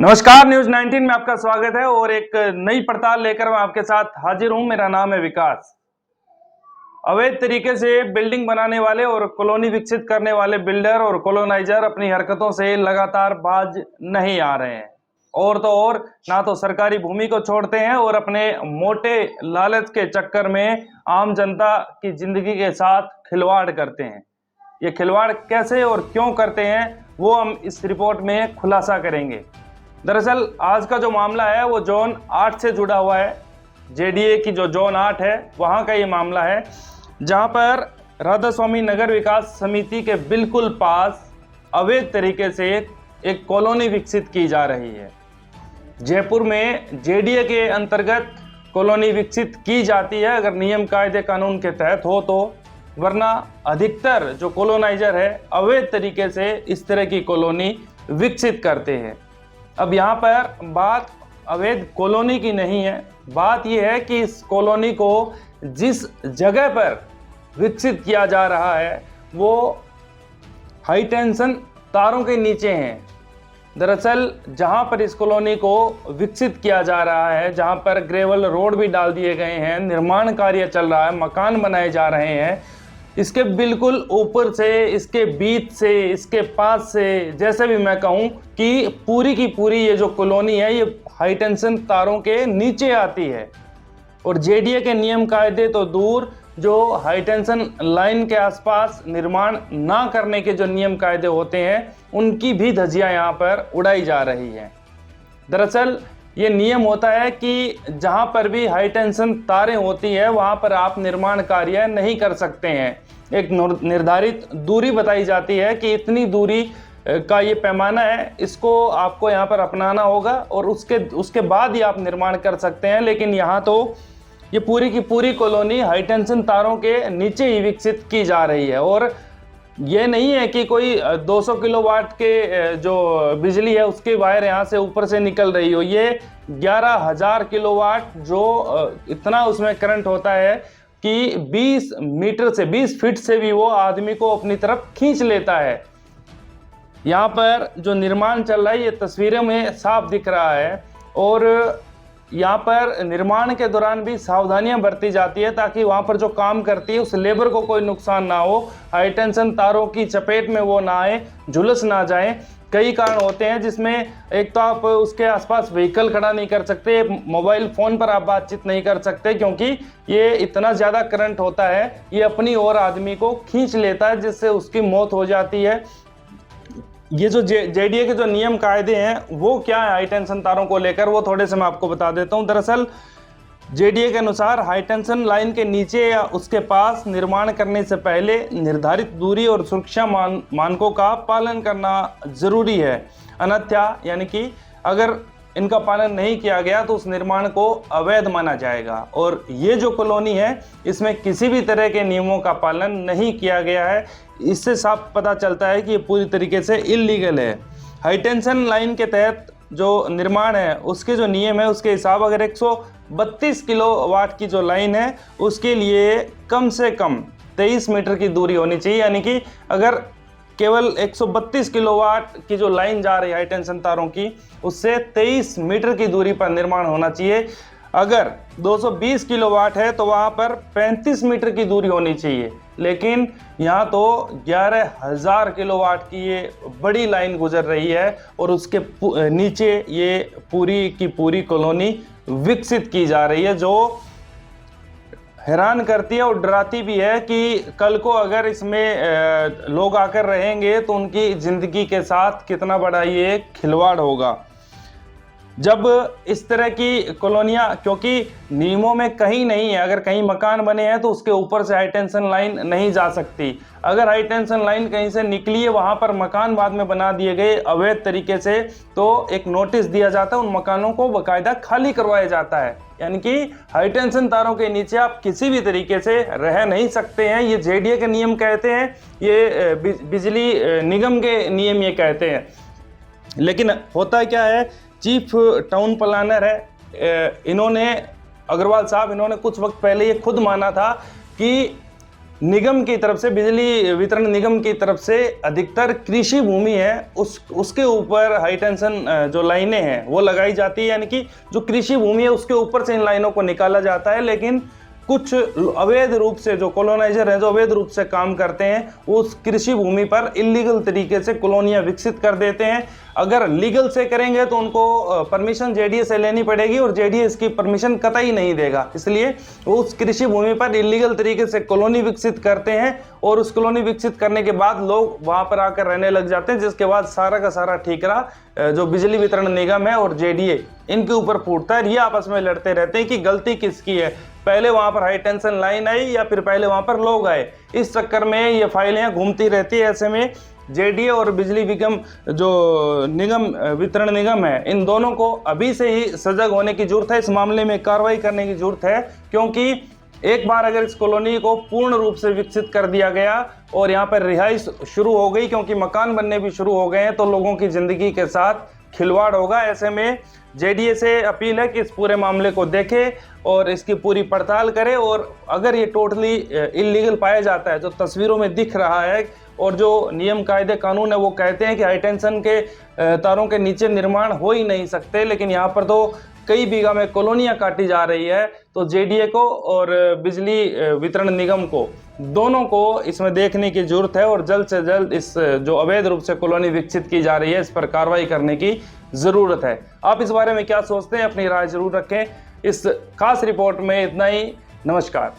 नमस्कार, न्यूज 19 में आपका स्वागत है और एक नई पड़ताल लेकर मैं आपके साथ हाजिर हूं। मेरा नाम है विकास। अवैध तरीके से बिल्डिंग बनाने वाले और कॉलोनी विकसित करने वाले बिल्डर और कॉलोनाइजर अपनी हरकतों से लगातार बाज नहीं आ रहे हैं। और तो और ना तो सरकारी भूमि को छोड़ते हैं और अपने मोटे लालच के चक्कर में आम जनता की जिंदगी के साथ खिलवाड़ करते हैं। ये खिलवाड़ कैसे और क्यों करते हैं वो हम इस रिपोर्ट में खुलासा करेंगे। दरअसल आज का जो मामला है वो जोन 8 से जुड़ा हुआ है। जेडीए की जो जोन 8 है वहाँ का ये मामला है, जहाँ पर राधा स्वामी नगर विकास समिति के बिल्कुल पास अवैध तरीके से एक कॉलोनी विकसित की जा रही है। जयपुर में जेडीए के अंतर्गत कॉलोनी विकसित की जाती है अगर नियम कायदे कानून के तहत हो तो, वरना अधिकतर जो कॉलोनाइजर है अवैध तरीके से इस तरह की कॉलोनी विकसित करते हैं। अब यहाँ पर बात अवैध कॉलोनी की नहीं है, बात यह है कि इस कॉलोनी को जिस जगह पर विकसित किया जा रहा है वो हाई टेंशन तारों के नीचे हैं। दरअसल जहाँ पर इस कॉलोनी को विकसित किया जा रहा है, जहाँ पर ग्रेवल रोड भी डाल दिए गए हैं, निर्माण कार्य चल रहा है, मकान बनाए जा रहे हैं, इसके बिल्कुल ऊपर से, इसके बीच से, इसके पास से, जैसे भी मैं कहूँ कि पूरी की पूरी ये जो कॉलोनी है ये हाई टेंशन तारों के नीचे आती है। और जेडीए के नियम कायदे तो दूर, जो हाई टेंशन लाइन के आसपास निर्माण ना करने के जो नियम कायदे होते हैं उनकी भी धज्जियां यहाँ पर उड़ाई जा रही हैं। दरअसल ये नियम होता है कि जहाँ पर भी हाई टेंशन तारें होती है वहाँ पर आप निर्माण कार्य नहीं कर सकते हैं। एक निर्धारित दूरी बताई जाती है कि इतनी दूरी का ये पैमाना है, इसको आपको यहाँ पर अपनाना होगा और उसके बाद ही आप निर्माण कर सकते हैं। लेकिन यहाँ तो ये पूरी की पूरी कॉलोनी हाई टेंशन तारों के नीचे ही विकसित की जा रही है। और ये नहीं है कि कोई 200 किलोवाट के जो बिजली है उसकी वायर यहाँ से ऊपर से निकल रही हो। ये 11,000 किलोवाट जो इतना उसमें करंट होता है कि 20 मीटर से 20 फीट से भी वो आदमी को अपनी तरफ खींच लेता है। यहाँ पर जो निर्माण चल रहा है ये तस्वीरों में साफ दिख रहा है। और यहाँ पर निर्माण के दौरान भी सावधानियां बरती जाती है ताकि वहाँ पर जो काम करती है उस लेबर को कोई नुकसान ना हो, हाई टेंशन तारों की चपेट में वो ना आए, झुलस ना जाए। कई कारण होते हैं जिसमें एक तो आप उसके आसपास व्हीकल खड़ा नहीं कर सकते, मोबाइल फ़ोन पर आप बातचीत नहीं कर सकते क्योंकि ये इतना ज़्यादा करंट होता है, ये अपनी ओर आदमी को खींच लेता है जिससे उसकी मौत हो जाती है। ये जो जेडीए के जो नियम कायदे हैं वो क्या है हाई टेंशन तारों को लेकर, वो थोड़े से मैं आपको बता देता हूँ। दरअसल जेडीए के अनुसार हाई टेंशन लाइन के नीचे या उसके पास निर्माण करने से पहले निर्धारित दूरी और सुरक्षा मानकों का पालन करना जरूरी है। अन्यथा यानी कि अगर इनका पालन नहीं किया गया तो उस निर्माण को अवैध माना जाएगा। और ये जो कॉलोनी है इसमें किसी भी तरह के नियमों का पालन नहीं किया गया है। इससे साफ पता चलता है कि ये पूरी तरीके से इल्लीगल है। हाई टेंशन लाइन के तहत जो निर्माण है उसके जो नियम है उसके हिसाब अगर 132 किलोवाट की जो लाइन है उसके लिए कम से कम 23 मीटर की दूरी होनी चाहिए। यानी कि अगर केवल 132 किलोवाट की जो लाइन जा रही है हाई टेंशन तारों की उससे 23 मीटर की दूरी पर निर्माण होना चाहिए। अगर 220 किलोवाट है तो वहाँ पर 35 मीटर की दूरी होनी चाहिए। लेकिन यहाँ तो 11,000 किलोवाट की ये बड़ी लाइन गुजर रही है और उसके नीचे ये पूरी की पूरी कॉलोनी विकसित की जा रही है, जो हैरान करती है और डराती भी है कि कल को अगर इसमें लोग आकर रहेंगे तो उनकी ज़िंदगी के साथ कितना बड़ा ये खिलवाड़ होगा। जब इस तरह की कॉलोनियाँ, क्योंकि नियमों में कहीं नहीं है अगर कहीं मकान बने हैं तो उसके ऊपर से हाई टेंशन लाइन नहीं जा सकती। अगर हाई टेंशन लाइन कहीं से निकली है वहाँ पर मकान बाद में बना दिए गए अवैध तरीके से तो एक नोटिस दिया जाता है, उन मकानों को बाकायदा खाली करवाया जाता है। यानी कि हाई टेंशन तारों के नीचे आप किसी भी तरीके से रह नहीं सकते हैं। ये जेडीए के नियम कहते हैं, ये बिजली निगम के नियम ये कहते हैं। लेकिन होता क्या है, चीफ टाउन प्लानर है इन्होंने अग्रवाल साहब, इन्होंने कुछ वक्त पहले ये खुद माना था कि निगम की तरफ से, बिजली वितरण निगम की तरफ से अधिकतर कृषि भूमि है उसके ऊपर हाई टेंशन जो लाइनें हैं वो लगाई जाती है, यानी कि जो कृषि भूमि है उसके ऊपर से इन लाइनों को निकाला जाता है। लेकिन कुछ अवैध रूप से जो कॉलोनाइजर हैं, जो अवैध रूप से काम करते हैं, वो उस कृषि भूमि पर इलीगल तरीके से कॉलोनियां विकसित कर देते हैं। अगर लीगल से करेंगे तो उनको परमिशन जेडीए से लेनी पड़ेगी और जेडीए इसकी परमिशन कतई नहीं देगा, इसलिए वो उस कृषि भूमि पर इलीगल तरीके से कॉलोनी विकसित करते हैं और उस कॉलोनी विकसित करने के बाद लोग वहां पर आकर रहने लग जाते हैं, जिसके बाद सारा का सारा ठीकरा जो बिजली वितरण निगम है और जेडीए इनके ऊपर फूटता है। ये आपस में लड़ते रहते हैं कि गलती किसकी है, पहले वहां पर हाई टेंशन लाइन आई या फिर पहले वहां पर लोग आए। इस चक्कर में ये फाइलें घूमती रहती है। ऐसे में जेडीए और बिजली निगम जो निगम वितरण निगम है, इन दोनों को अभी से ही सजग होने की जरूरत है, इस मामले में कार्रवाई करने की जरूरत है। क्योंकि एक बार अगर इस कॉलोनी को पूर्ण रूप से विकसित कर दिया गया और यहाँ पर रिहाइश शुरू हो गई, क्योंकि मकान बनने भी शुरू हो गए हैं, तो लोगों की जिंदगी के साथ खिलवाड़ होगा। ऐसे में जेडीए से अपील है कि इस पूरे मामले को देखे और इसकी पूरी पड़ताल करे, और अगर ये टोटली इलीगल पाया जाता है, जो तस्वीरों में दिख रहा है और जो नियम कायदे कानून है वो कहते हैं कि हाई टेंशन के तारों के नीचे निर्माण हो ही नहीं सकते, लेकिन यहाँ पर तो कई बीघा में कॉलोनियां काटी जा रही है, तो जेडीए को और बिजली वितरण निगम को, दोनों को इसमें देखने की जरूरत है और जल्द से जल्द इस जो अवैध रूप से कॉलोनी विकसित की जा रही है इस पर कार्रवाई करने की ज़रूरत है। आप इस बारे में क्या सोचते हैं, अपनी राय जरूर रखें। इस खास रिपोर्ट में इतना ही। नमस्कार।